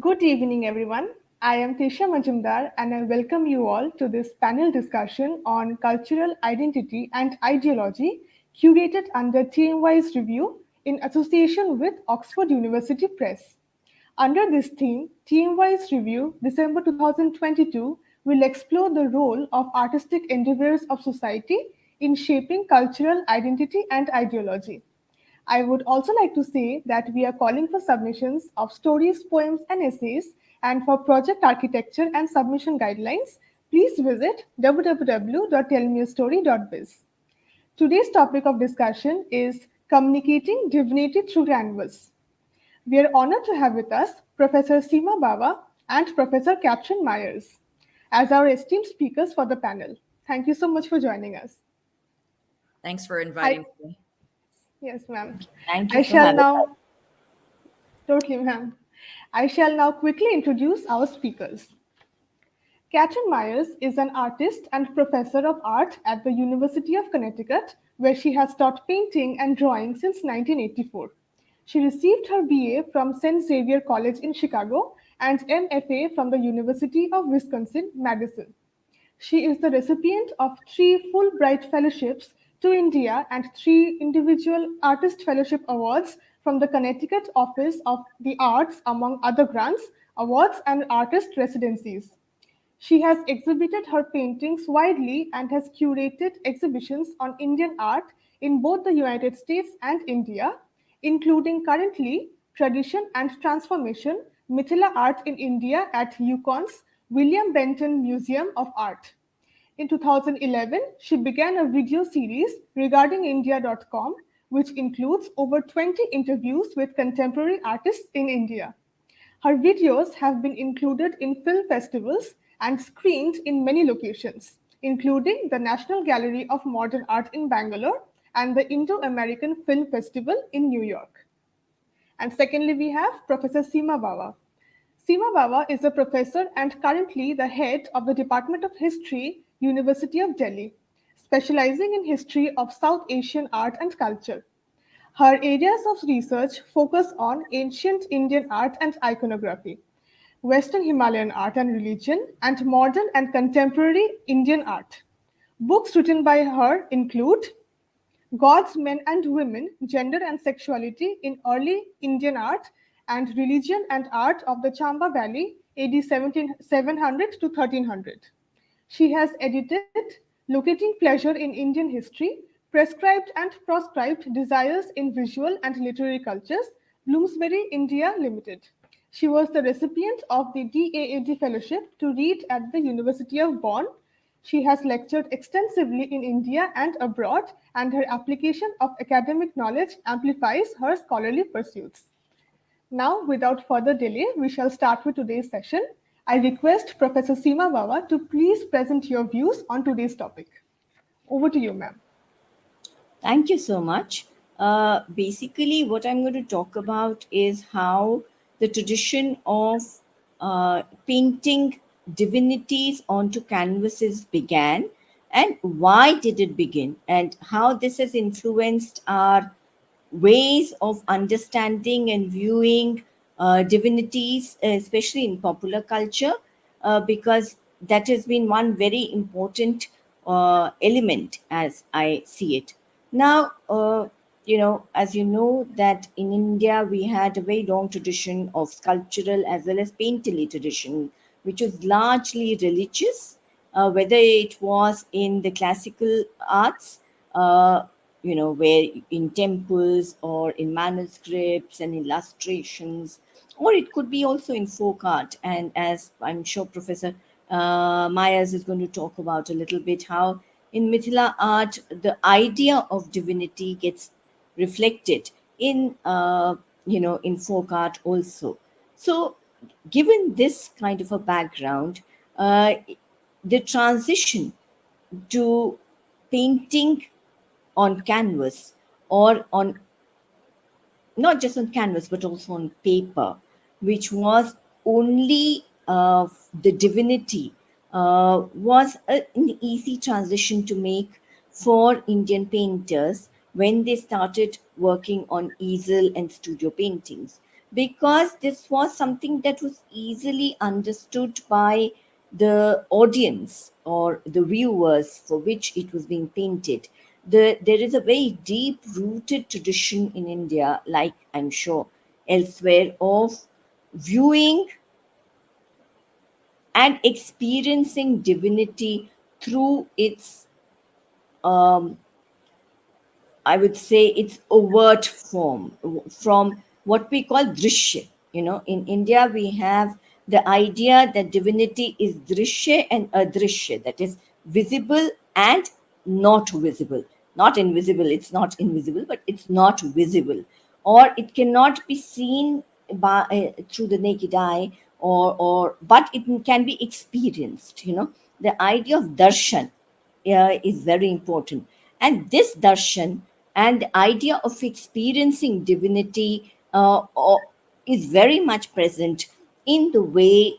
Good evening, everyone. I am Tishya Majumder, and I welcome you all to this panel discussion on cultural identity and ideology curated under TMYS review in association with Oxford University Press. Under this theme, TMYS review December 2022 will explore the role of artistic endeavors of society in shaping cultural identity and ideology. I would also like to say that we are calling for submissions of stories, poems, and essays, and for project architecture and submission guidelines, please visit www.tellmeastory.biz. Today's topic of discussion is communicating divinity through canvas. We are honored to have with us Professor Seema Bawa and Professor Kathryn Myers as our esteemed speakers for the panel. Thank you so much for joining us. Thanks for I, inviting me. yes, ma'am. Thank I you for shall having us. now Totally, ma'am. I shall now quickly introduce our speakers. Kathryn Myers is an artist and professor of art at the University of Connecticut, where she has taught painting and drawing since 1984. She received her BA from St. Xavier College in Chicago and MFA from the University of Wisconsin-Madison. She is the recipient of 3 Fulbright Fellowships to India and 3 individual Artist Fellowship Awards from the Connecticut Office of the Arts, among other grants, awards, and artist residencies. She has exhibited her paintings widely and has curated exhibitions on Indian art in both the United States and India, including currently Tradition and Transformation Mithila Art in India at UConn's William Benton Museum of Art. In 2011, she began a video series regarding India.com, which includes over 20 interviews with contemporary artists in India. Her videos have been included in film festivals and screened in many locations, including the National Gallery of Modern Art in Bangalore and the Indo-American Film Festival in New York. And secondly, we have Professor Seema Bawa. Seema Bawa is a professor and currently the head of the Department of History, University of Delhi, specializing in history of South Asian art and culture. Her areas of research focus on ancient Indian art and iconography, Western Himalayan art and religion, and modern and contemporary Indian art. Books written by her include Gods, Men and Women, Gender and Sexuality in Early Indian Art and Religion and Art of the Chamba Valley, AD 700 to 1300. She has edited Locating Pleasure in Indian History, Prescribed and Proscribed Desires in Visual and Literary Cultures, Bloomsbury, India Limited. She was the recipient of the DAAD Fellowship to read at the University of Bonn. She has lectured extensively in India and abroad, and her application of academic knowledge amplifies her scholarly pursuits. Now, without further delay, we shall start with today's session. I request Professor Seema Bawa to please present your views on today's topic. Over to you, ma'am. Thank you so much. Basically, what I'm going to talk about is how the tradition of painting divinities onto canvases began, and why did it begin, and how this has influenced our ways of understanding and viewing divinities, especially in popular culture, because that has been one very important element as I see it. Now, as you know, that in India we had a very long tradition of sculptural as well as painterly tradition, which was largely religious, whether it was in the classical arts, where in temples or in manuscripts and illustrations, or it could be also in folk art. And as I'm sure Professor Myers is going to talk about a little bit, how in Mithila art, the idea of divinity gets reflected in folk art also. So, given this kind of a background, the transition to painting on canvas, or on not just on canvas but also on paper, which was only the divinity, was an easy transition to make for Indian painters when they started working on easel and studio paintings. because this was something that was easily understood by the audience or the viewers for which it was being painted. There is a very deep rooted tradition in India, like I'm sure elsewhere, of viewing and experiencing divinity through its um, I would say its overt form, from what we call drishya. In India, we have the idea that divinity is drishya and adrishya, that is visible and not visible. Not invisible, it's not invisible, but it's not visible. Or it cannot be seen through the naked eye, but it can be experienced. The idea of darshan is very important. And this darshan and the idea of experiencing divinity is very much present in the way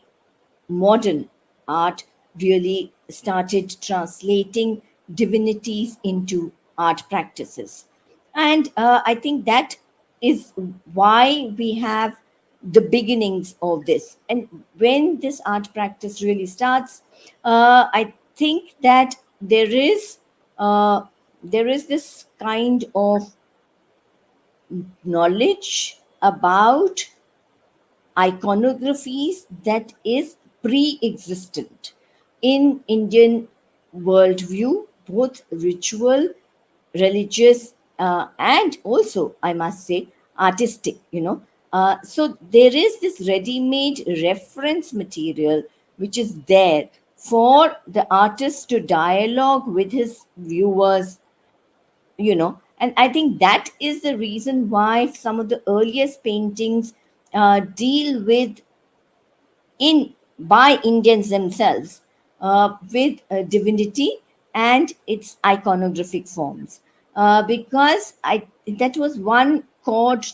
modern art really started translating divinities into art practices. And I think that is why we have the beginnings of this. And when this art practice really starts, I think that uh, there is this kind of knowledge about iconographies that is pre-existent in Indian worldview, both ritual, religious, and also, I must say, artistic. So there is this ready-made reference material which is there for the artist to dialogue with his viewers. And I think that is the reason why some of the earliest paintings deal with in by Indians themselves with divinity and its iconographic forms, because I that was one chord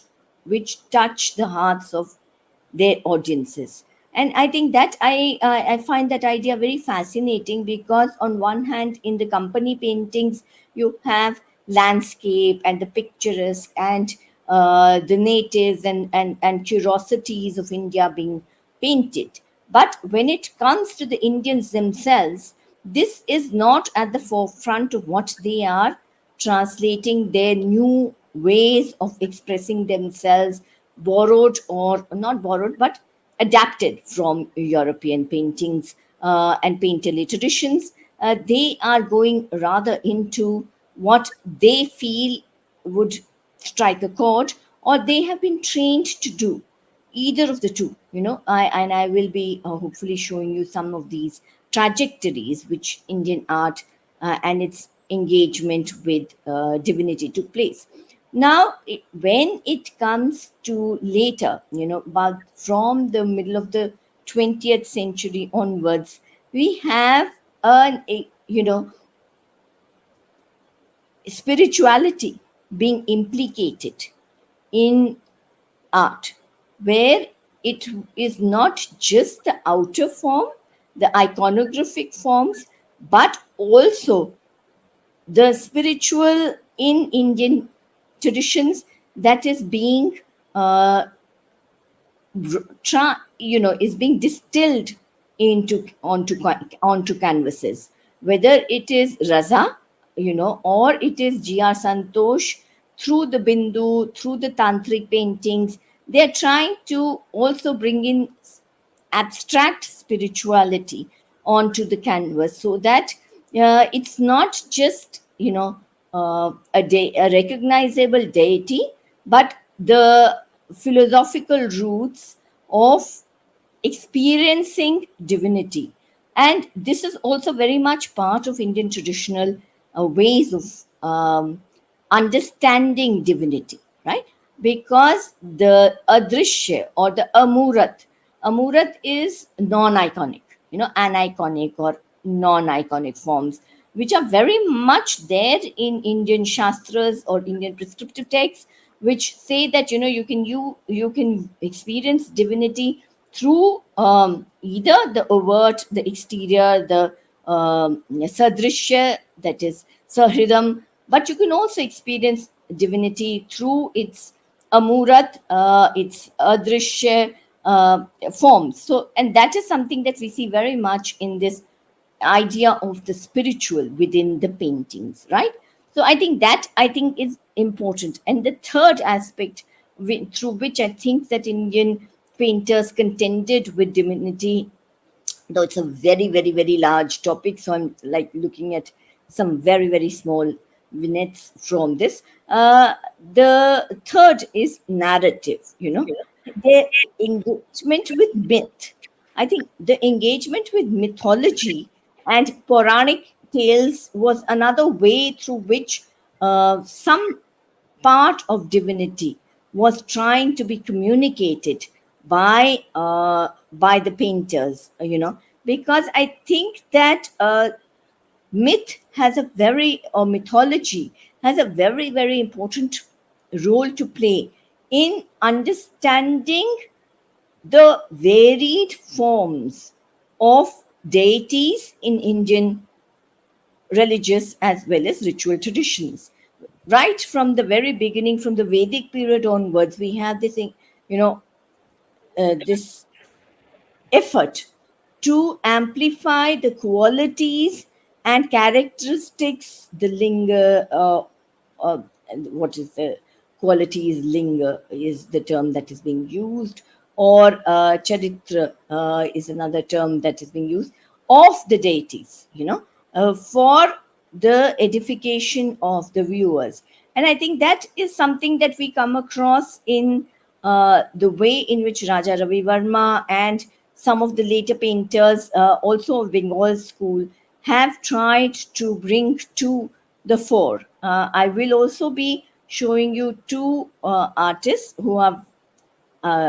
which touched the hearts of their audiences. And I think that I find that idea very fascinating, because on one hand, in the company paintings, you have landscape and the picturesque and the natives and curiosities of India being painted. But when it comes to the Indians themselves, this is not at the forefront of what they are translating their new ways of expressing themselves, borrowed or not borrowed, but adapted from European paintings and painterly traditions. They are going rather into what they feel would strike a chord, or they have been trained to do, either of the two. I will be hopefully showing you some of these trajectories which Indian art and its engagement with divinity took place. Now when it comes to later, about from the middle of the 20th century onwards, we have spirituality being implicated in art, where it is not just the outer form, the iconographic forms, but also the spiritual in Indian traditions that is being uh, is being distilled onto canvases, whether it is Raza, or it is G.R. Santosh, through the Bindu, through the tantric paintings. They are trying to also bring in abstract spirituality onto the canvas, so that it's not just a recognizable deity, but the philosophical roots of experiencing divinity. And this is also very much part of Indian traditional ways of understanding divinity, right? Because the adrishya or the amurat is non-iconic, aniconic or non-iconic forms, which are very much there in Indian shastras or Indian prescriptive texts, which say that you can experience divinity through either the overt, the exterior, the sadrishya, that is sahridam, but you can also experience divinity through its amurat, it's adrishya forms. So, and that is something that we see very much in this idea of the spiritual within the paintings, right? So I think that, I think, is important. And the third aspect through which I think that Indian painters contended with divinity, though it's a very, very, very large topic, so I'm like looking at some very, very small vignettes from this. The third is narrative, their engagement with myth. I think the engagement with mythology and Puranic tales was another way through which some part of divinity was trying to be communicated by the painters, because I think that myth has a very or mythology has a very, very important role to play in understanding the varied forms of deities in Indian religious as well as ritual traditions. Right from the very beginning, from the Vedic period onwards, we have this, this effort to amplify the qualities and characteristics, the linga, and what is the qualities, linga is the term that is being used, or charitra is another term that is being used, of the deities, for the edification of the viewers. And I think that is something that we come across in the way in which Raja Ravi Verma and some of the later painters, also of Bengal school, have tried to bring to the fore. I will also be showing you two artists who are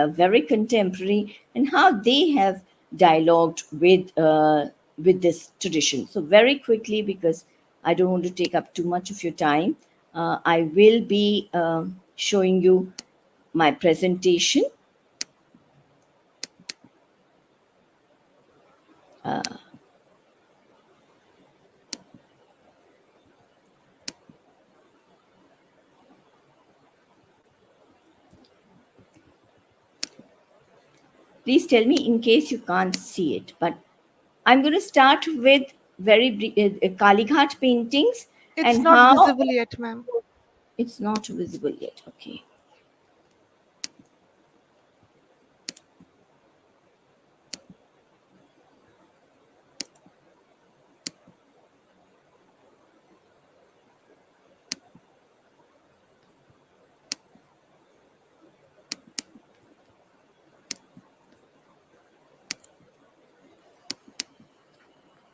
very contemporary, and how they have dialogued with this tradition. So very quickly, because I don't want to take up too much of your time, I will be showing you my presentation. Please tell me in case you can't see it. But I'm going to start with very Kalighat paintings It's and not how visible yet, ma'am. it's not visible yet. Okay.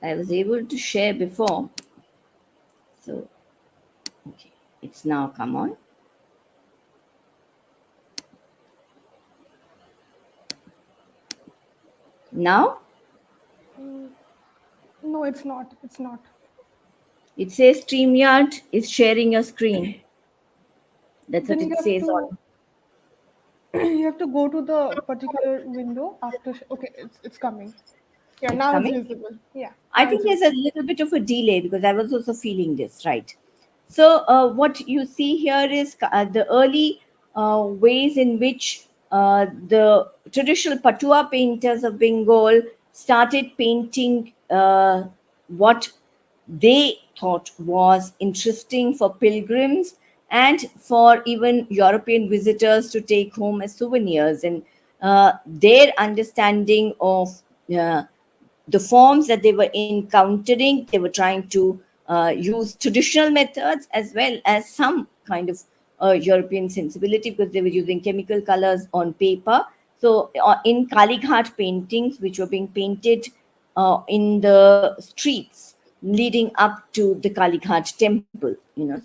I was able to share before. So, okay, it's now come on. Now Mm, no, it's not. It's not. it says StreamYard is sharing your screen. That's what Then you it have says to on. you have to go to the particular window after. Okay, it's coming. Yeah, It's now it's coming. visible. Yeah, I now it's think there's a visible. little bit of a delay because I was also feeling this, right? So, what you see here is the early ways in which the traditional Patua painters of Bengal started painting what they thought was interesting for pilgrims and for even European visitors to take home as souvenirs. And their understanding of the forms that they were encountering, they were trying to use traditional methods as well as some kind of European sensibility, because they were using chemical colors on paper. So in Kalighat paintings, which were being painted in the streets leading up to the Kalighat temple,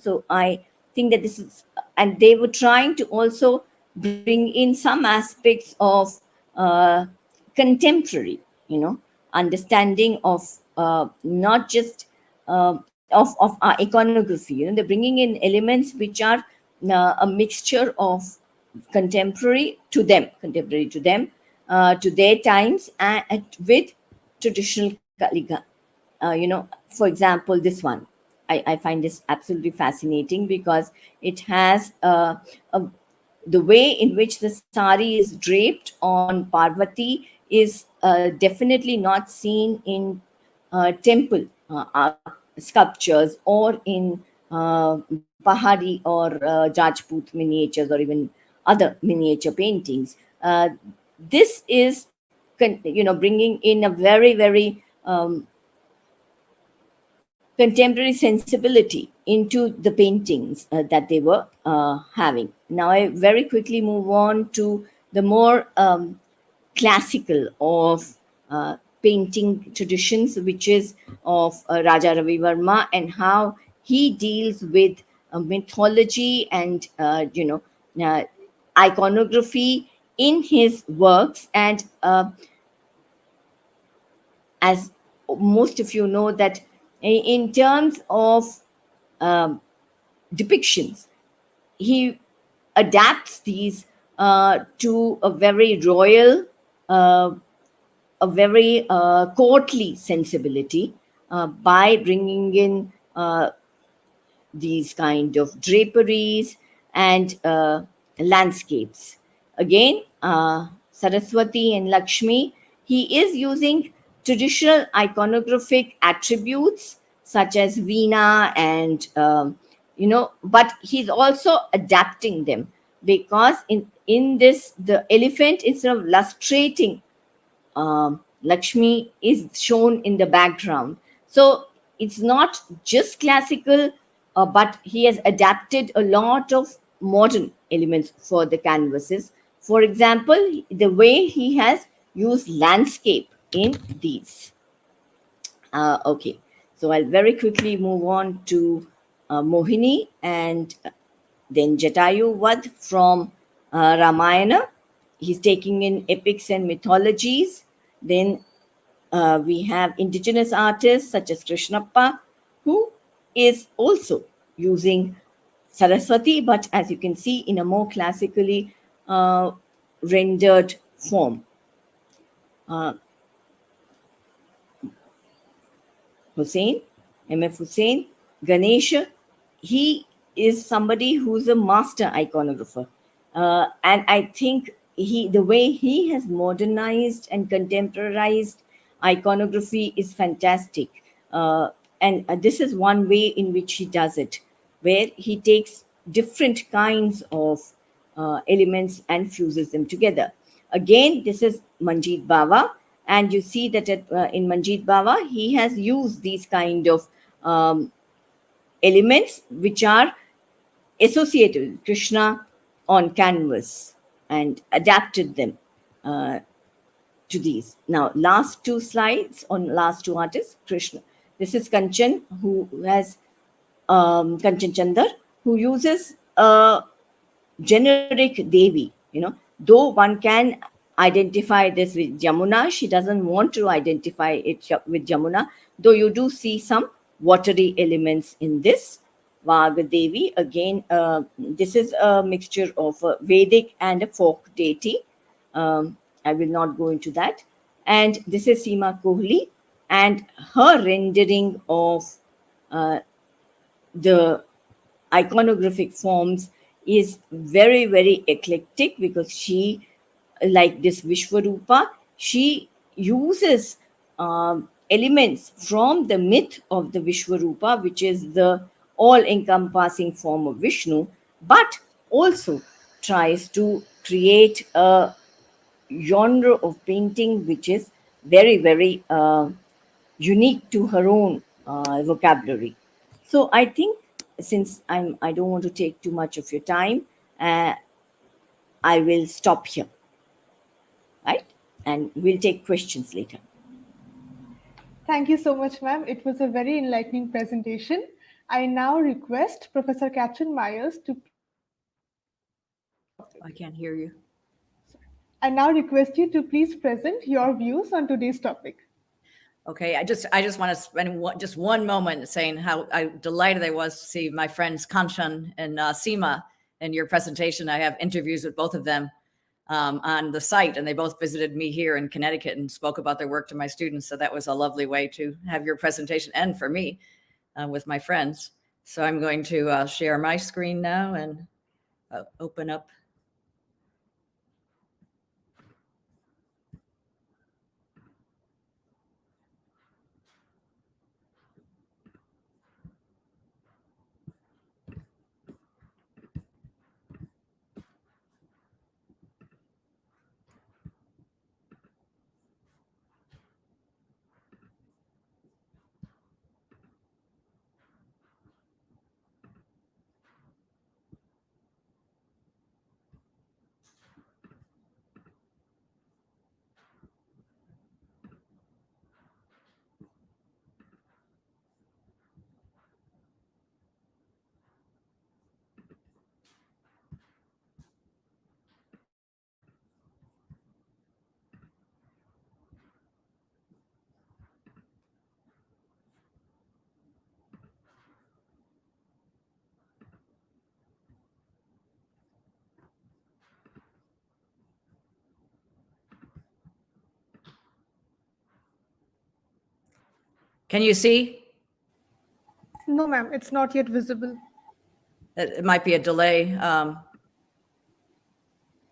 so I think that this is, and they were trying to also bring in some aspects of uh, contemporary, understanding of not just of our iconography. They're bringing in elements which are a mixture of contemporary to them, to their times, and with traditional Kaliga. For example, this one. I find this absolutely fascinating because it has a the way in which the sari is draped on Parvati is definitely not seen in temple sculptures or in Pahari or Rajput miniatures or even other miniature paintings. This is, bringing in a very, very contemporary sensibility into the paintings that they were having. Now, I very quickly move on to the more classical of painting traditions, which is of Raja Ravi Verma, and how he deals with mythology and iconography in his works. And as most of you know, that in terms of um, depictions, he adapts these to a very royal, uh, a very courtly sensibility by bringing in these kind of draperies and landscapes. Again, Saraswati and Lakshmi, he is using traditional iconographic attributes such as Veena and, but he's also adapting them, because in this, the elephant, instead of lustrating Lakshmi, is shown in the background. So it's not just classical, but he has adapted a lot of modern elements for the canvases. For example, the way he has used landscape in these. Okay, so I'll very quickly move on to Mohini and then Jatayu Vad from Ramayana. He's taking in epics and mythologies. Then we have indigenous artists such as Krishnappa, who is also using Saraswati, but as you can see, in a more classically rendered form. Hussain, M.F. Hussain, Ganesha, he is somebody who's a master iconographer. And I think the way he has modernized and contemporarized iconography is fantastic. And this is one way in which he does it, where he takes different kinds of elements and fuses them together. Again, this is Manjeet Bawa, and you see that in Manjeet Bawa, he has used these kind of elements which are associated with Krishna on canvas and adapted them to these. Now, last two slides on last two artists, Krishna. This is Kanchan, who has Kanchan Chandar, who uses a generic Devi. Though one can identify this with Jamuna, she doesn't want to identify it with Jamuna, though you do see some watery elements in this. Vag Devi, again, this is a mixture of a Vedic and a folk deity. I will not go into that. And this is Seema Kohli, and her rendering of the iconographic forms is very, very eclectic, because she, like this Vishwarupa, she uses elements from the myth of the Vishwarupa, which is the all-encompassing form of Vishnu, but also tries to create a genre of painting which is very, very unique to her own vocabulary. So I think, since I don't want to take too much of your time, I will stop here, right? And we'll take questions later. Thank you so much, ma'am. It was a very enlightening presentation. I now request Professor Kathryn Myers to I can't hear you. I now request you to please present your views on today's topic. Okay, I just want to spend just one moment saying how delighted I was to see my friends Kanchan and Seema in your presentation. I have interviews with both of them on the site, and they both visited me here in Connecticut and spoke about their work to my students. So that was a lovely way to have your presentation, and for me with my friends. So I'm going to share my screen now and open up Can you see? No, ma'am, it's not yet visible. It might be a delay.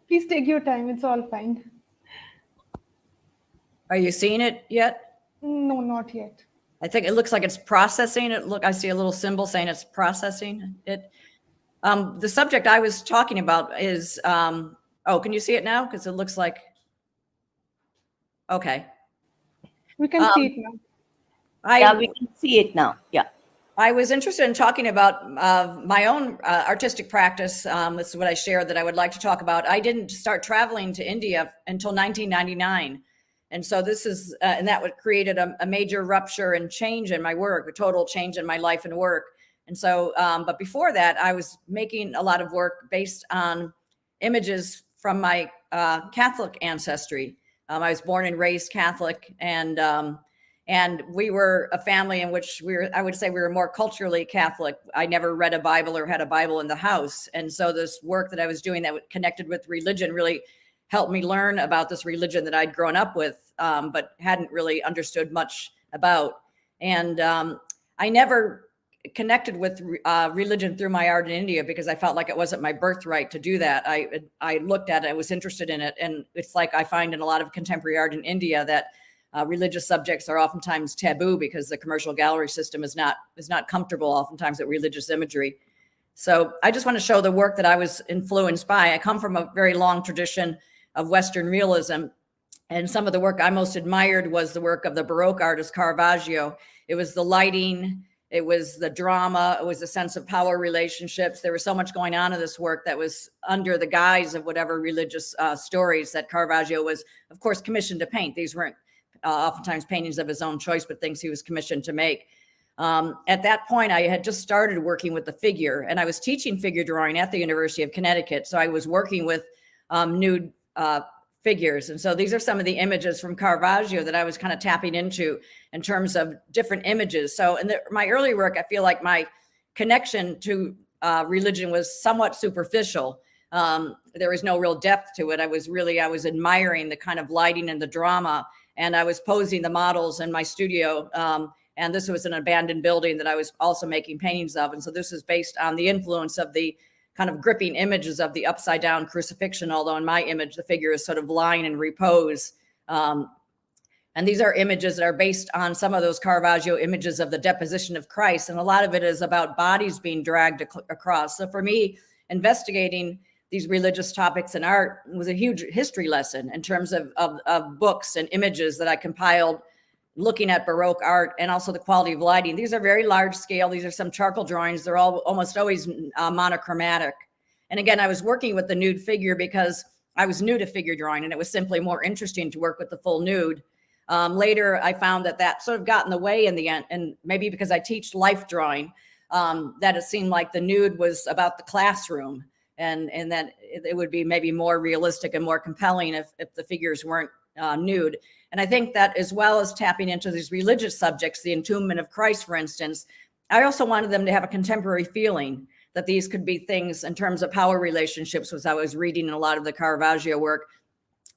Please take your time. It's all fine. Are you seeing it yet? No, not yet. I think it looks like it's processing it. Look, I see a little symbol saying it's processing it. The subject I was talking about is, oh, can you see it now? Because it looks like, okay. We can see it now. Yeah, we can see it now. Yeah. I was interested in talking about my own artistic practice. This is what I shared that I would like to talk about. I didn't start traveling to India until 1999. And so this is, and that would created a major rupture and change in my work, a total change in my life and work. And so, but before that, I was making a lot of work based on images from my Catholic ancestry. I was born and raised Catholic, and we were a family in which I would say we were more culturally Catholic. I never read a Bible or had a Bible in the house. And so this work that I was doing that connected with religion really helped me learn about this religion that I'd grown up with, but hadn't really understood much about. And I never connected with religion through my art in India because I felt like it wasn't my birthright to do that. I looked at it, I was interested in it. And it's like I find in a lot of contemporary art in India that religious subjects are oftentimes taboo because the commercial gallery system is not comfortable oftentimes with religious imagery. So I just want to show the work that I was influenced by. I come from a very long tradition of Western realism. And some of the work I most admired was the work of the Baroque artist Caravaggio. It was the lighting, it was the drama, it was the sense of power relationships. There was so much going on in this work that was under the guise of whatever religious stories that Caravaggio was, of course, commissioned to paint. These weren't oftentimes paintings of his own choice, but things he was commissioned to make. At that point, I had just started working with the figure, and I was teaching figure drawing at the University of Connecticut. So I was working with nude figures. And so these are some of the images from Caravaggio that I was kind of tapping into in terms of different images. So in my early work, I feel like my connection to religion was somewhat superficial. There was no real depth to it. I was admiring the kind of lighting and the drama, and I was posing the models in my studio. And this was an abandoned building that I was also making paintings of. And so this is based on the influence of the kind of gripping images of the upside down crucifixion, although in my image, the figure is sort of lying in repose. And these are images that are based on some of those Caravaggio images of the deposition of Christ. And a lot of it is about bodies being dragged across. So for me, investigating these religious topics in art was a huge history lesson in terms of books and images that I compiled looking at Baroque art and also the quality of lighting. These are very large scale. These are some charcoal drawings. They're almost always monochromatic. And again, I was working with the nude figure because I was new to figure drawing and it was simply more interesting to work with the full nude. Later, I found that sort of got in the way in the end, and maybe because I teach life drawing, that it seemed like the nude was about the classroom and that it would be maybe more realistic and more compelling if the figures weren't nude. And I think that as well as tapping into these religious subjects, the entombment of Christ, for instance, I also wanted them to have a contemporary feeling that these could be things in terms of power relationships, as I was reading in a lot of the Caravaggio work.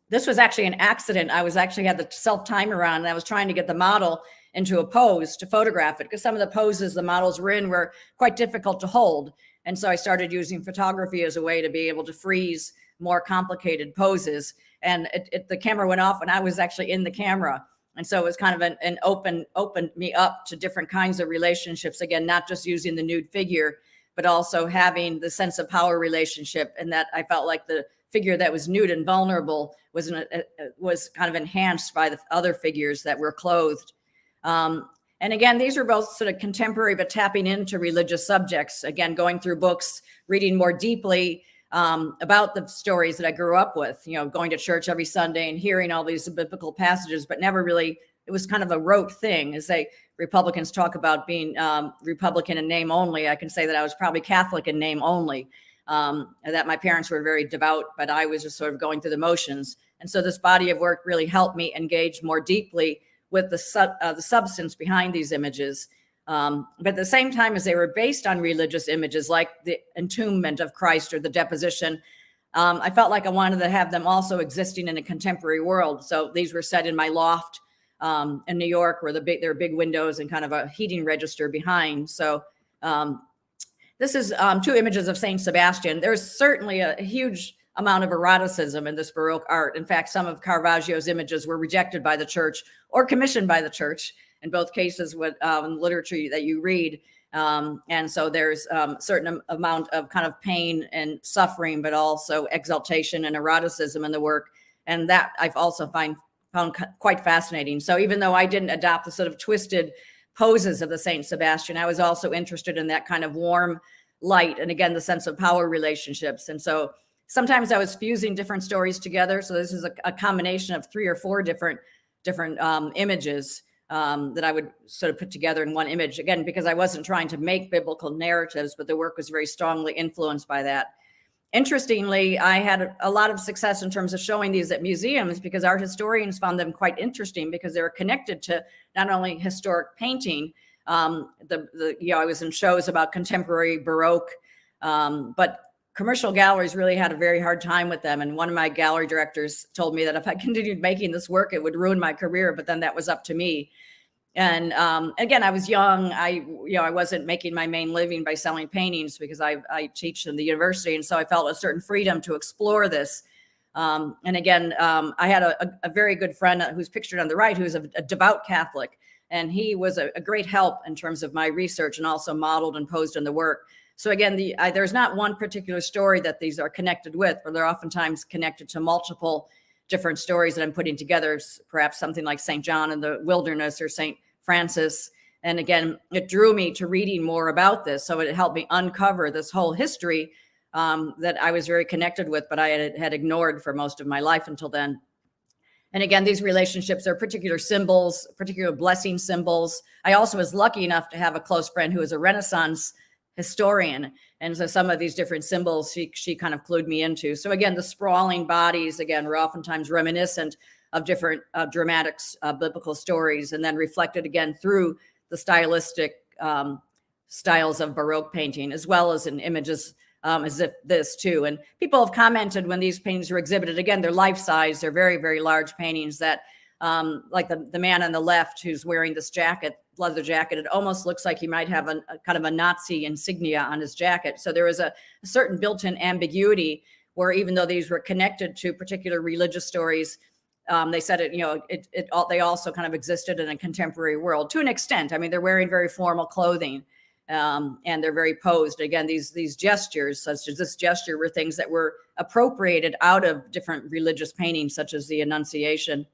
This was actually an accident. I had the self-timer on and I was trying to get the model into a pose to photograph it because some of the poses the models were in were quite difficult to hold. And so I started using photography as a way to be able to freeze more complicated poses. And the camera went off and I was actually in the camera. And so it was kind of an opened me up to different kinds of relationships. Again, not just using the nude figure, but also having the sense of power relationship. And that I felt like the figure that was nude and vulnerable was kind of enhanced by the other figures that were clothed. And again, these were both sort of contemporary, but tapping into religious subjects. Again, going through books, reading more deeply about the stories that I grew up with, going to church every Sunday and hearing all these biblical passages, but never really, it was kind of a rote thing. As Republicans talk about being Republican in name only, I can say that I was probably Catholic in name only, and that my parents were very devout, but I was just sort of going through the motions. And so this body of work really helped me engage more deeply with the substance behind these images. But at the same time as they were based on religious images like the entombment of Christ or the deposition, I felt like I wanted to have them also existing in a contemporary world. So these were set in my loft in New York, where there are big windows and kind of a heating register behind. So this is 2 images of Saint Sebastian. There's certainly a huge amount of eroticism in this Baroque art. In fact, some of Caravaggio's images were rejected by the church or commissioned by the church, in both cases with literature that you read. And so there's a certain amount of kind of pain and suffering, but also exaltation and eroticism in the work. And that I've also found quite fascinating. So even though I didn't adopt the sort of twisted poses of the Saint Sebastian, I was also interested in that kind of warm light. And again, the sense of power relationships. And so sometimes I was fusing different stories together. So this is a combination of 3 or 4 different images that I would sort of put together in one image, again, because I wasn't trying to make biblical narratives, but the work was very strongly influenced by that. Interestingly, I had a lot of success in terms of showing these at museums because art historians found them quite interesting because they were connected to not only historic painting. I was in shows about contemporary Baroque, but commercial galleries really had a very hard time with them. And one of my gallery directors told me that if I continued making this work, it would ruin my career. But then that was up to me. And again, I was young. I wasn't making my main living by selling paintings because I teach in the university. And so I felt a certain freedom to explore this. And again, I had a very good friend who's pictured on the right, who's a devout Catholic. And he was a great help in terms of my research and also modeled and posed in the work. So again, there's not one particular story that these are connected with, but they're oftentimes connected to multiple different stories that I'm putting together, perhaps something like St. John in the Wilderness or St. Francis. And again, it drew me to reading more about this. So it helped me uncover this whole history that I was very connected with, but I had ignored for most of my life until then. And again, these relationships are particular symbols, particular blessing symbols. I also was lucky enough to have a close friend who was a Renaissance historian. And so some of these different symbols she kind of clued me into. So again, the sprawling bodies, again, were oftentimes reminiscent of different dramatic biblical stories, and then reflected again through the stylistic styles of Baroque painting, as well as in images as if this too. And people have commented when these paintings are exhibited, again, they're life size, they're very, very large paintings that like the man on the left who's wearing this jacket, leather jacket, it almost looks like he might have a kind of a Nazi insignia on his jacket. So there is a certain built-in ambiguity where even though these were connected to particular religious stories, they said they also kind of existed in a contemporary world to an extent. I mean, they're wearing very formal clothing and they're very posed. Again, these gestures, such as this gesture, were things that were appropriated out of different religious paintings, such as the Annunciation.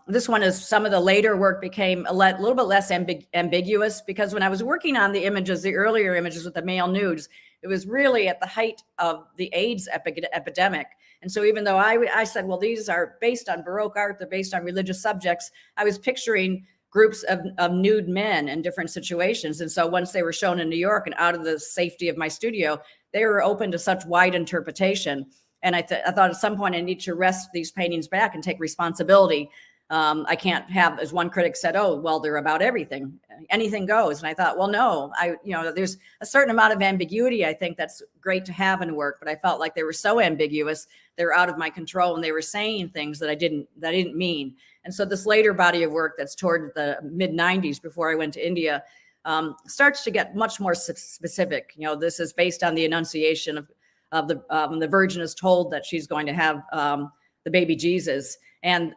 This one is some of the later work became a little bit less ambiguous because when I was working on the images, the earlier images with the male nudes, it was really at the height of the AIDS epidemic. And so even though I said, well, these are based on Baroque art, they're based on religious subjects, I was picturing groups of nude men in different situations. And so once they were shown in New York and out of the safety of my studio, they were open to such wide interpretation. And I thought at some point I need to wrest these paintings back and take responsibility. I can't have, as one critic said, oh, well, they're about everything. Anything goes. And I thought, well, no, there's a certain amount of ambiguity. I think that's great to have in work, but I felt like they were so ambiguous, they were out of my control and they were saying things that I didn't mean. And so this later body of work that's toward the mid 90s before I went to India starts to get much more specific. This is based on the Annunciation of the Virgin is told that she's going to have the baby Jesus. And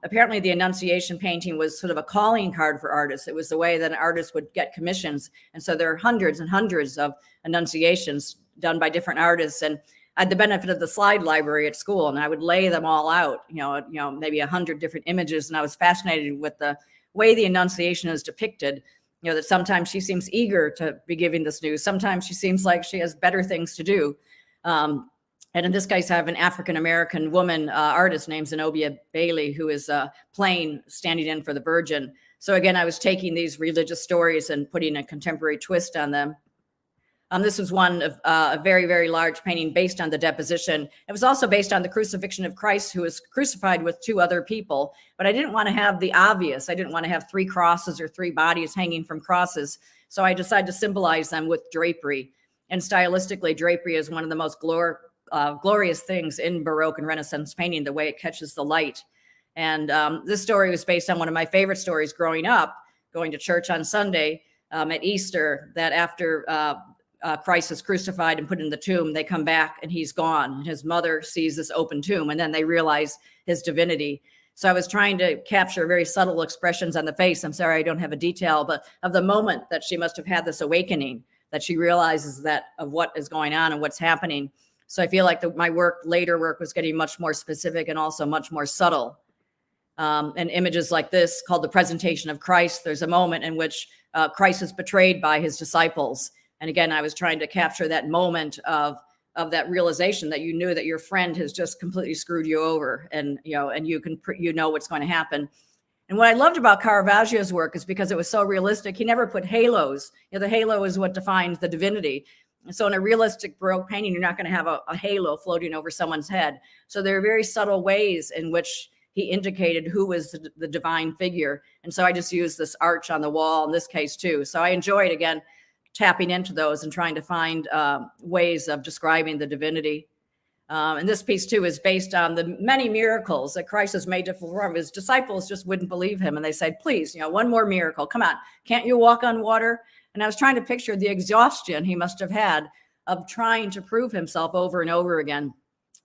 apparently the Annunciation painting was sort of a calling card for artists. It was the way that an artist would get commissions. And so there are hundreds and hundreds of Annunciations done by different artists. And I had the benefit of the slide library at school, and I would lay them all out, maybe 100 different images. And I was fascinated with the way the Annunciation is depicted, that sometimes she seems eager to be giving this news. Sometimes she seems like she has better things to do. And in this case, I have an African-American woman artist named Zenobia Bailey, who is standing in for the Virgin. So again, I was taking these religious stories and putting a contemporary twist on them. This was one of a very, very large painting based on the deposition. It was also based on the crucifixion of Christ, who was crucified with 2 other people. But I didn't want to have the obvious. I didn't want to have 3 crosses or 3 bodies hanging from crosses. So I decided to symbolize them with drapery. And stylistically, drapery is one of the most glorious things in Baroque and Renaissance painting, the way it catches the light. And this story was based on one of my favorite stories growing up, going to church on Sunday at Easter, that after Christ is crucified and put in the tomb, they come back and he's gone. And his mother sees this open tomb, and then they realize his divinity. So I was trying to capture very subtle expressions on the face. I'm sorry, I don't have a detail, but of the moment that she must have had this awakening, that she realizes that of what is going on and what's happening. So I feel like my later work was getting much more specific and also much more subtle. And images like this, called The Presentation of Christ, there's a moment in which Christ is betrayed by his disciples. And again, I was trying to capture that moment of that realization that you knew that your friend has just completely screwed you over, and you know what's going to happen. And what I loved about Caravaggio's work is because it was so realistic. He never put halos. The halo is what defines the divinity. So in a realistic Baroque painting, you're not going to have a halo floating over someone's head. So there are very subtle ways in which he indicated who was the divine figure. And so I just used this arch on the wall in this case too. So I enjoyed, again, tapping into those and trying to find ways of describing the divinity. And this piece too is based on the many miracles that Christ has made to perform. His disciples just wouldn't believe him. And they said, please, one more miracle. Come on. Can't you walk on water? And I was trying to picture the exhaustion he must have had of trying to prove himself over and over again.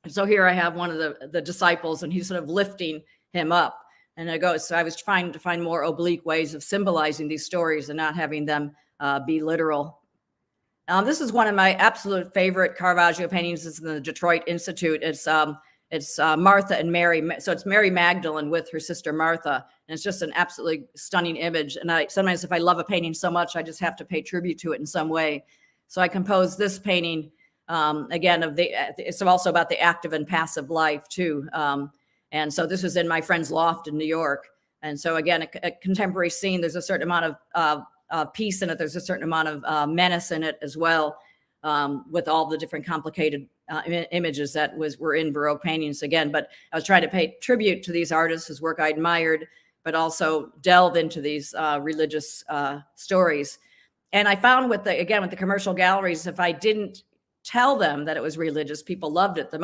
And so here I have one of the disciples, and he's sort of lifting him up. And so I was trying to find more oblique ways of symbolizing these stories and not having them be literal. This is one of my absolute favorite Caravaggio paintings. It's in the Detroit Institute. It's Martha and Mary. So it's Mary Magdalene with her sister Martha. And it's just an absolutely stunning image. And sometimes if I love a painting so much, I just have to pay tribute to it in some way. So I composed this painting, again, it's also about the active and passive life too. And so this was in my friend's loft in New York. And so again, a contemporary scene, there's a certain amount of peace in it. There's a certain amount of menace in it as well, with all the different complicated images that were in Baroque paintings again. But I was trying to pay tribute to these artists whose work I admired, but also delve into these religious stories. And I found with the commercial galleries, if I didn't tell them that it was religious, people loved it. The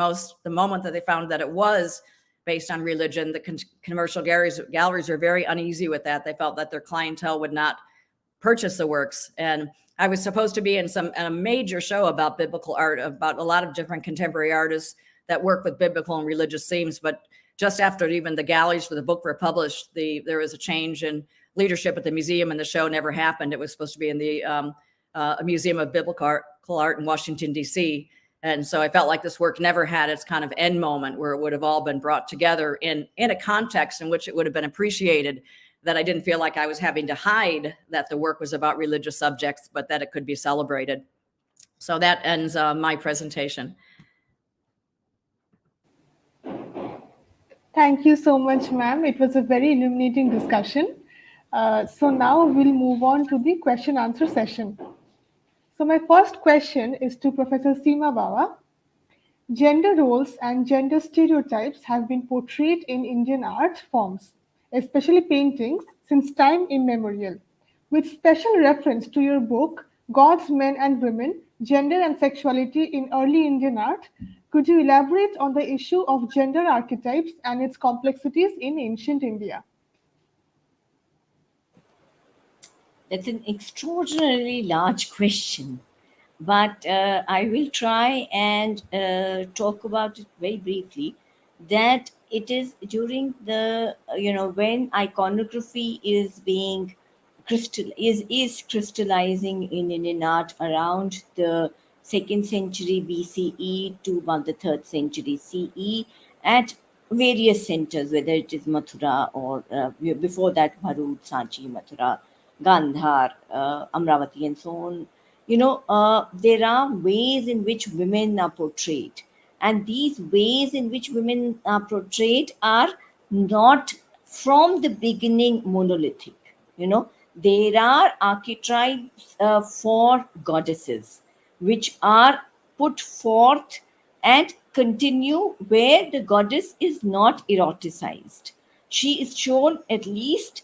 moment that they found that it was based on religion, the commercial galleries are very uneasy with that. They felt that their clientele would not purchase the works. And I was supposed to be in a major show about biblical art, about a lot of different contemporary artists that work with biblical and religious themes. But just after even the galleries for the book were published, there was a change in leadership at the museum, and the show never happened. It was supposed to be in the Museum of Biblical Art in Washington, D.C. And so I felt like this work never had its kind of end moment where it would have all been brought together in a context in which it would have been appreciated, that I didn't feel like I was having to hide that the work was about religious subjects, but that it could be celebrated. So that ends my presentation. Thank you so much, ma'am. It was a very illuminating discussion. So now we'll move on to the question answer session. So my first question is to Professor Seema Bawa. Gender roles and gender stereotypes have been portrayed in Indian art forms, especially paintings, since time immemorial. With special reference to your book, Gods, Men and Women, Gender and Sexuality in Early Indian Art, could you elaborate on the issue of gender archetypes and its complexities in ancient India? That's an extraordinarily large question, but I will try and talk about it very briefly. That it is during the when iconography is being is crystallizing in Indian art around the 2nd century BCE to about the 3rd century CE at various centers, whether it is Mathura or before that Bharut, Sanchi, Mathura, Gandhar, Amravati, and so on. There are ways in which women are portrayed. And these ways in which women are portrayed are not from the beginning monolithic. There are archetypes for goddesses, which are put forth and continue where the goddess is not eroticized. She is shown at least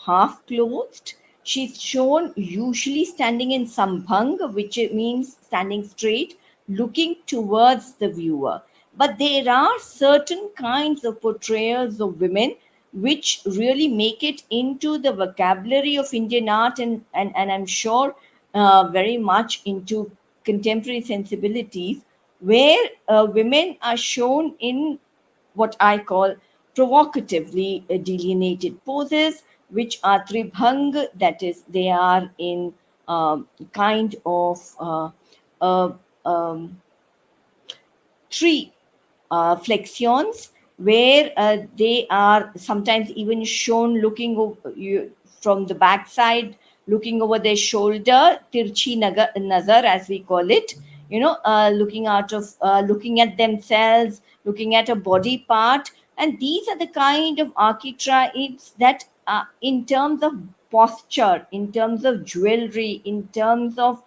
half clothed. She's shown usually standing in sambhang, which means standing straight, looking towards the viewer. but there are certain kinds of portrayals of women which really make it into the vocabulary of Indian art, and I'm sure very much into contemporary sensibilities, where women are shown in what I call provocatively delineated poses, which are tribhang, that is, they are in kind of uh, um, three flexions, where they are sometimes even shown looking from the backside, looking over their shoulder, tirchi nazar, as we call it, looking out of looking at themselves, looking at a body part. And these are the kind of archetypes that in terms of posture, in terms of jewelry, in terms of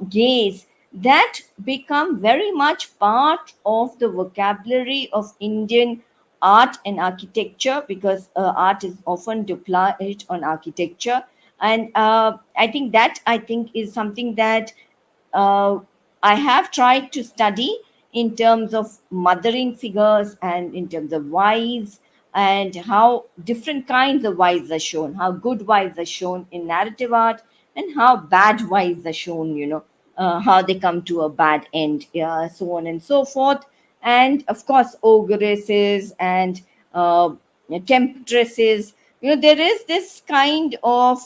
gaze, that become very much part of the vocabulary of Indian art and architecture, because art is often deployed on architecture. And I think is something that uh, I have tried to study in terms of mothering figures and in terms of wives, and how different kinds of wives are shown, how good wives are shown in narrative art, and how bad wives are shown, how they come to a bad end, so on and so forth. And of course, ogresses and temptresses. There is this kind of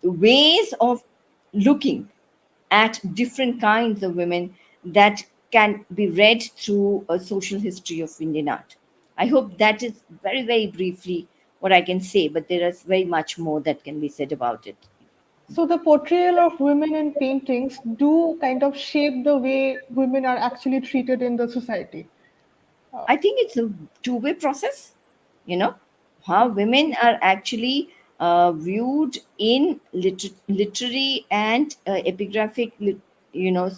ways of looking at different kinds of women that can be read through a social history of Indian art. I hope that is very, very briefly what I can say, but there is very much more that can be said about it. So the portrayal of women in paintings do kind of shape the way women are actually treated in the society. I think it's a two-way process, you know, how women are actually viewed in literary and epigraphic,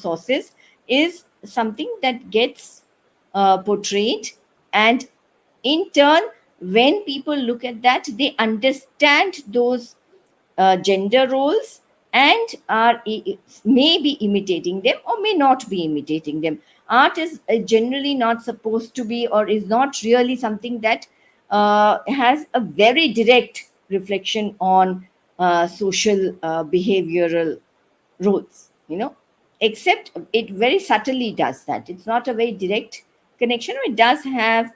sources is something that gets portrayed. And in turn, when people look at that, they understand those gender roles and may be imitating them or may not be imitating them. Art is generally not supposed to be, or is not really something that has a very direct reflection on social behavioral roles, except it very subtly does that. It's not a very direct connection. It does have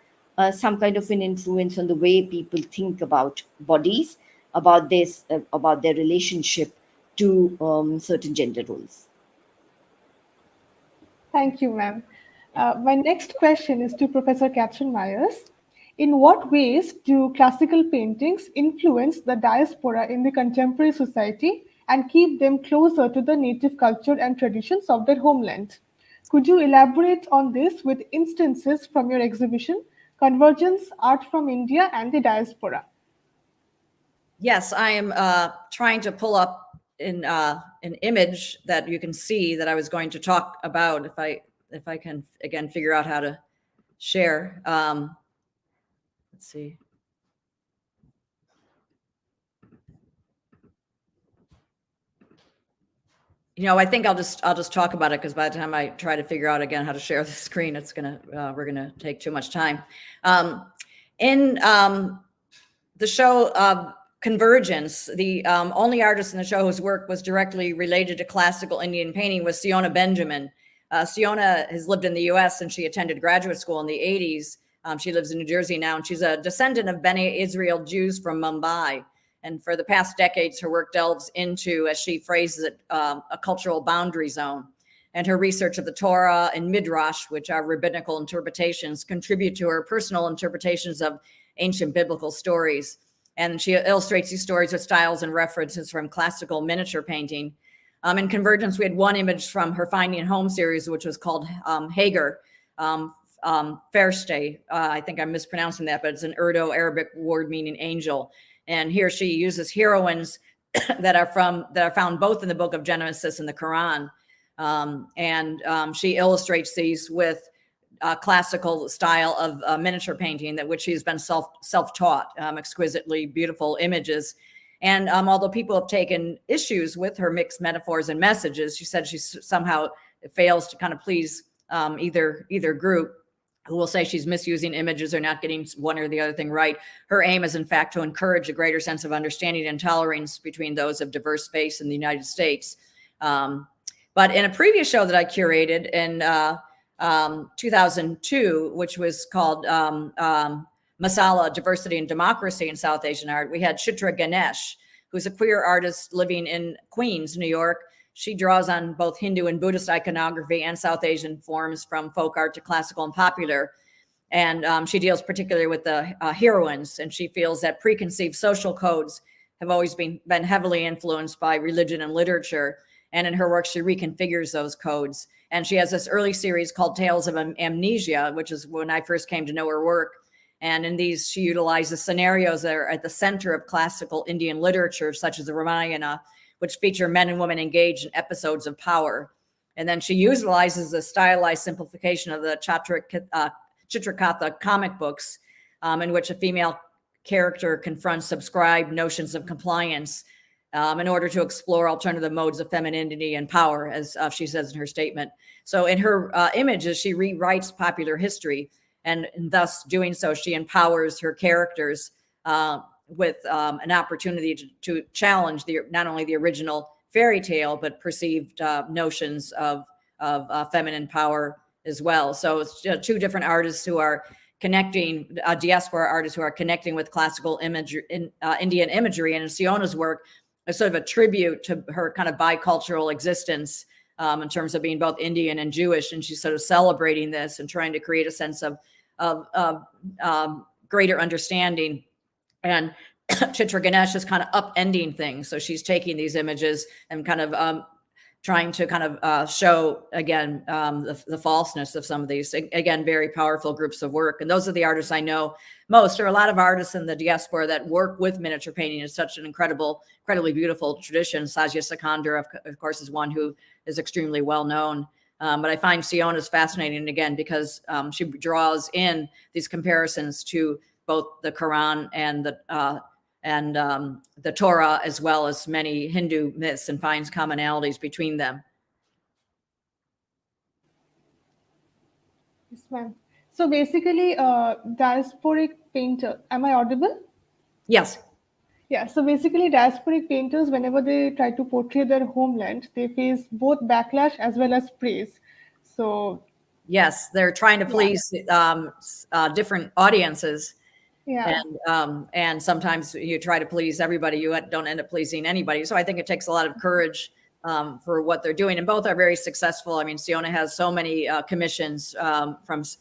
some kind of an influence on the way people think about bodies, about this, about their relationship to certain gender roles. Thank you, ma'am. My next question is to Professor Kathryn Myers. In what ways do classical paintings influence the diaspora in the contemporary society and keep them closer to the native culture and traditions of their homeland? Could you elaborate on this with instances from your exhibition, Convergence, Art from India and the Diaspora? Yes, I am trying to pull up in an image that you can see that I was going to talk about. If I can again figure out how to share. Let's see. I think I'll just talk about it, because by the time I try to figure out again how to share the screen, we're gonna take too much time. In the show Convergence, the only artist in the show whose work was directly related to classical Indian painting was Siona Benjamin. Siona has lived in the US since she attended graduate school in the 80s. She lives in New Jersey now, and she's a descendant of Bene Israel Jews from Mumbai. And for the past decades, her work delves into, as she phrases it, a cultural boundary zone. And her research of the Torah and Midrash, which are rabbinical interpretations, contribute to her personal interpretations of ancient biblical stories. And she illustrates these stories with styles and references from classical miniature painting. In Convergence, we had one image from her Finding Home series, which was called Hagar, Fairstay. I think I'm mispronouncing that, but it's an Urdu Arabic word meaning angel. And here she uses heroines that are found both in the book of Genesis and the Quran. She illustrates these with classical style of miniature painting, that which she's been self-taught, exquisitely beautiful images. And although people have taken issues with her mixed metaphors and messages, she said she somehow fails to kind of please either group, who will say she's misusing images or not getting one or the other thing right. Her aim is, in fact, to encourage a greater sense of understanding and tolerance between those of diverse faiths in the United States. But in a previous show that I curated in 2002, which was called Masala, Diversity and Democracy in South Asian Art, we had Chitra Ganesh, who's a queer artist living in Queens, New York. She draws on both Hindu and Buddhist iconography and South Asian forms, from folk art to classical and popular. And she deals particularly with the heroines, and she feels that preconceived social codes have always been heavily influenced by religion and literature. And in her work, she reconfigures those codes. And she has this early series called Tales of Amnesia, which is when I first came to know her work. And in these, she utilizes scenarios that are at the center of classical Indian literature, such as the Ramayana, which feature men and women engaged in episodes of power. And then she utilizes the stylized simplification of the Chitrakatha comic books, in which a female character confronts subscribed notions of compliance in order to explore alternative modes of femininity and power, as she says in her statement. So in her images, she rewrites popular history, and in thus doing so, she empowers her characters with an opportunity to challenge not only the original fairy tale, but perceived notions of feminine power as well. So it's two different artists who are connecting, diaspora artists who are connecting with classical imagery, Indian imagery, and in Siona's work, is sort of a tribute to her kind of bicultural existence in terms of being both Indian and Jewish, and she's sort of celebrating this and trying to create a sense of greater understanding. And Chitra Ganesh is kind of upending things. So she's taking these images and kind of trying to kind of show, again, the falseness of some of these. Again, very powerful groups of work. And those are the artists I know most. There are a lot of artists in the diaspora that work with miniature painting. It's such an incredibly beautiful tradition. Sajya Sikandar, of course, is one who is extremely well known. But I find Siona's fascinating, again, because she draws in these comparisons to both the Quran and the Torah, as well as many Hindu myths, and finds commonalities between them. Yes, ma'am. So basically, diasporic painter. Am I audible? Yes. Yeah. So basically, diasporic painters, whenever they try to portray their homeland, they face both backlash as well as praise. So yes, they're trying to please different audiences. yeah. And sometimes you try to please everybody, you don't end up pleasing anybody. So I think it takes a lot of courage for what they're doing, and both are very successful. I mean, Siona has so many commissions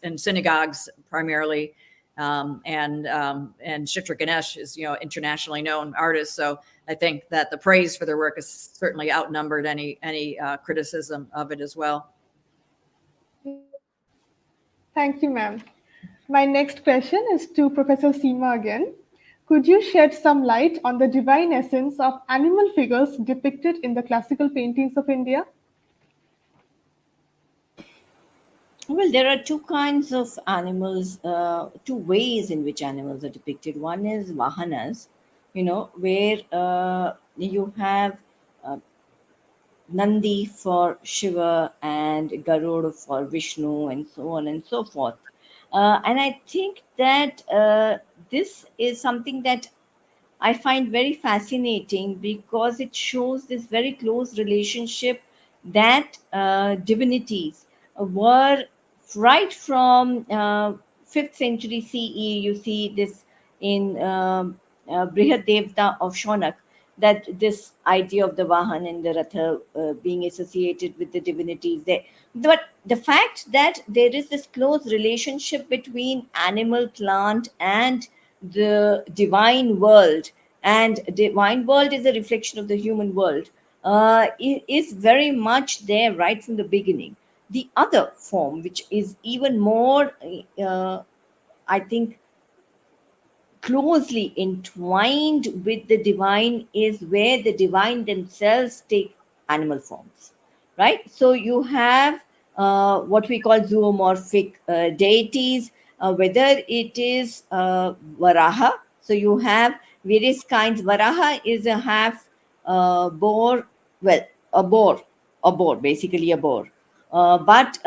in synagogues primarily, and Chitra Ganesh is internationally known artist. So I think that the praise for their work is certainly outnumbered any criticism of it as well. Thank you, ma'am. My next question is to Professor Seema again. Could you shed some light on the divine essence of animal figures depicted in the classical paintings of India? Well, there are two kinds of animals, two ways in which animals are depicted. One is vahanas, where you have Nandi for Shiva and Garuda for Vishnu, and so on and so forth. And I think that this is something that I find very fascinating, because it shows this very close relationship that divinities were right from 5th century CE. You see this in Brihad Devta of Shonak, that this idea of the Vahan and the Ratha being associated with the divinities there. But the fact that there is this close relationship between animal, plant, and the divine world, and divine world is a reflection of the human world, is very much there right from the beginning. The other form, which is even more, I think, closely entwined with the divine, is where the divine themselves take animal forms, right? So you have what we call zoomorphic deities, whether it is Varaha. So you have various kinds. Varaha is a half boar, well, a boar, basically a boar. But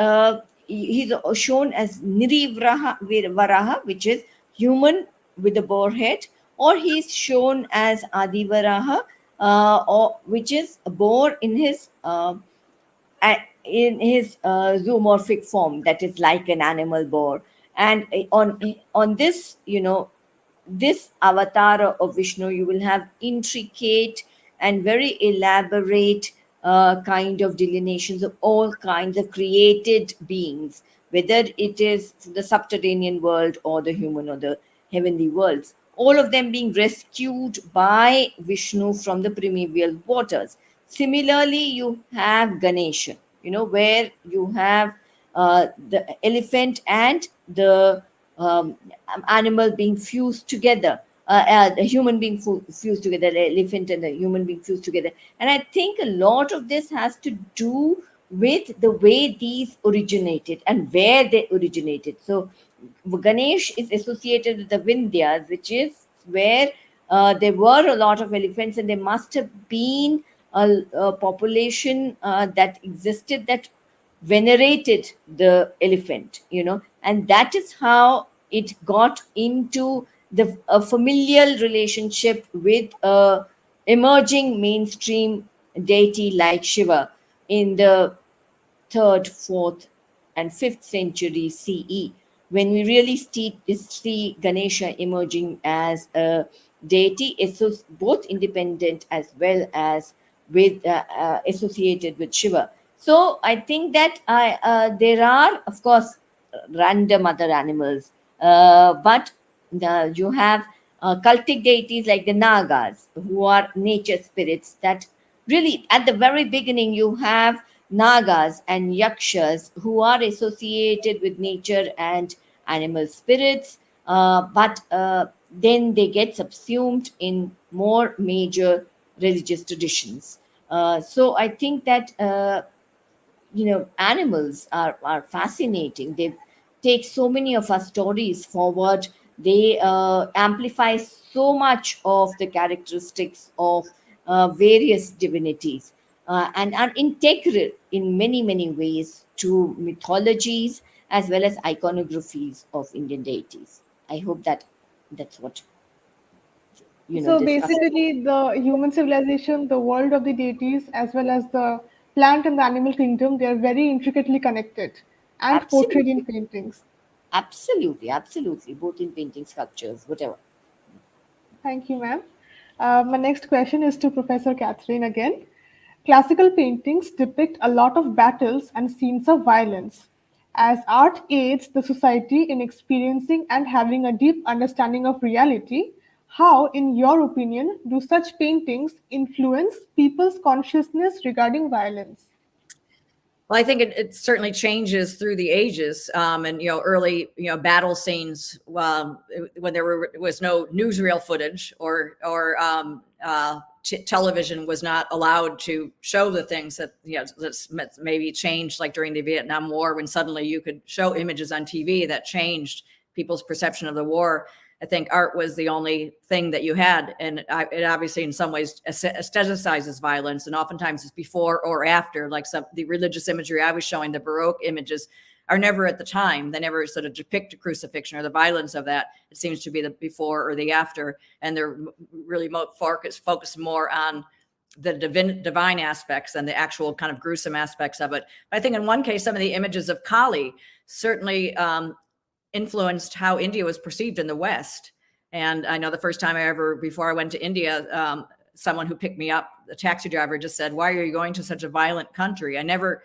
he's shown as Varaha, which is human with a boar head, or he's shown as Adi Varaha, or which is a boar in his zoomorphic form, that is like an animal boar. And on this, this avatar of Vishnu, you will have intricate and very elaborate kind of delineations of all kinds of created beings, whether it is the subterranean world or the human or the heavenly worlds, all of them being rescued by Vishnu from the primeval waters. Similarly, you have Ganesha, where you have the elephant and the animal being fused together, the human being fused together, the elephant and the human being fused together. And I think a lot of this has to do with the way these originated and where they originated. So Ganesh is associated with the Vindhyas, which is where there were a lot of elephants, and there must have been a population that existed that venerated the elephant, and that is how it got into a familial relationship with a emerging mainstream deity like Shiva in the 3rd, 4th, and 5th century CE, when we really see Ganesha emerging as a deity, both independent as well as with associated with Shiva. So I think that there are, of course, random other animals, but you have cultic deities like the Nagas, who are nature spirits. That really, at the very beginning, you have Nagas and Yakshas, who are associated with nature and animal spirits, but then they get subsumed in more major religious traditions. So I think that animals are fascinating. They take so many of our stories forward. They amplify so much of the characteristics of various divinities, and are integral in many, many ways to mythologies as well as iconographies of Indian deities. I hope that's what So this. basically, the human civilization, the world of the deities, as well as the plant and the animal kingdom, they are very intricately connected and portrayed in Absolutely, paintings. absolutely, both in painting, sculptures, whatever. Thank you, ma'am. My next question is to Professor Kathryn again. Classical paintings depict a lot of battles and scenes of violence. As art aids the society in experiencing and having a deep understanding of reality, how, in your opinion, do such paintings influence people's consciousness regarding violence? Well, I think it certainly changes through the ages, and early battle scenes, when there was no newsreel footage or television was not allowed to show the things that that's maybe changed, like during the Vietnam War, when suddenly you could show images on TV that changed people's perception of the war. I think art was the only thing that you had, and it obviously in some ways aestheticizes violence, and oftentimes it's before or after. Like the religious imagery I was showing, the Baroque images are never at the time. They never sort of depict a crucifixion or the violence of that. It seems to be the before or the after, and they're really focused more on the divine aspects and the actual kind of gruesome aspects of it. But I think in one case, some of the images of Kali certainly influenced how India was perceived in the West. And I know the first time before I went to India, someone who picked me up, the taxi driver, just said, "Why are you going to such a violent country?" I never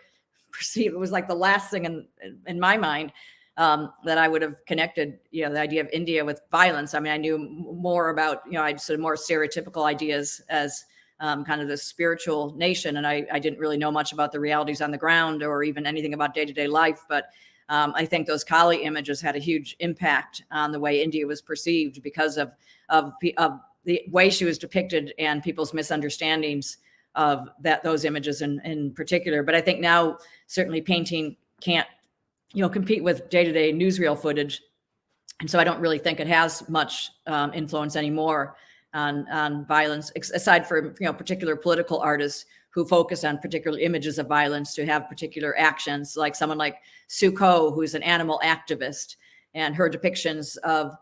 perceived, it was like the last thing in my mind that I would have connected, the idea of India with violence. I mean, I knew more about, I'd sort of more stereotypical ideas as kind of this spiritual nation. And I didn't really know much about the realities on the ground or even anything about day-to-day life. But I think those Kali images had a huge impact on the way India was perceived because of the way she was depicted and people's misunderstandings of those images in particular. But I think now certainly painting can't, compete with day-to-day newsreel footage. And so I don't really think it has much influence anymore on violence, aside from, particular political artists who focus on particular images of violence to have particular actions, like someone like Sue Ko, who's an animal activist, and her depictions of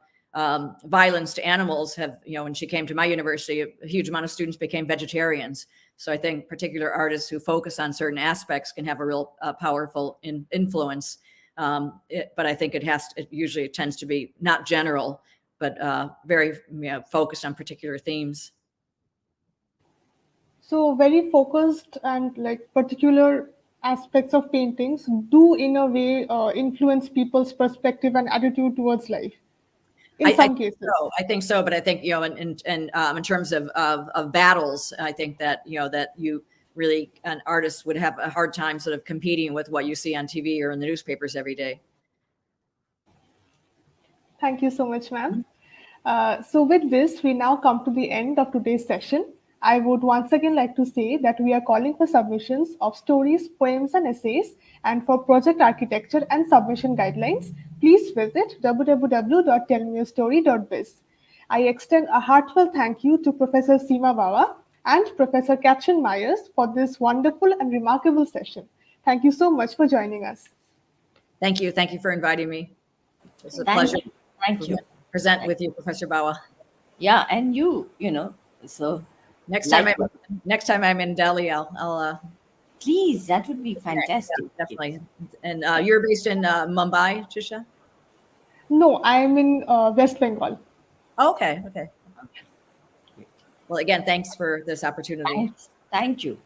violence to animals have, when she came to my university, a huge amount of students became vegetarians. So I think particular artists who focus on certain aspects can have a real powerful influence. But I think it usually tends to be not general, but very focused on particular themes. So very focused and like particular aspects of paintings do in a way influence people's perspective and attitude towards life in some cases. I think so, but I think in terms of battles, I think that that you really, an artist would have a hard time sort of competing with what you see on TV or in the newspapers every day. Thank you so much, ma'am. So with this, we now come to the end of today's session. I would once again like to say that we are calling for submissions of stories, poems, and essays. And for project architecture and submission guidelines, please visit www.tellmeastory.biz. I extend a heartfelt thank you to Professor Seema Bawa and Professor Kathryn Myers for this wonderful and remarkable session. Thank you so much for joining us. Thank you. Thank you for inviting me. It's a Thank pleasure. you. Thank you. Present with you, Professor Bawa. Yeah, and so Next time I'm in Delhi, I'll please, that would be fantastic. yeah, definitely. And you're based in Mumbai, Tishya? No, I am in West Bengal. Okay. Well, again, thanks for this opportunity. Thank you.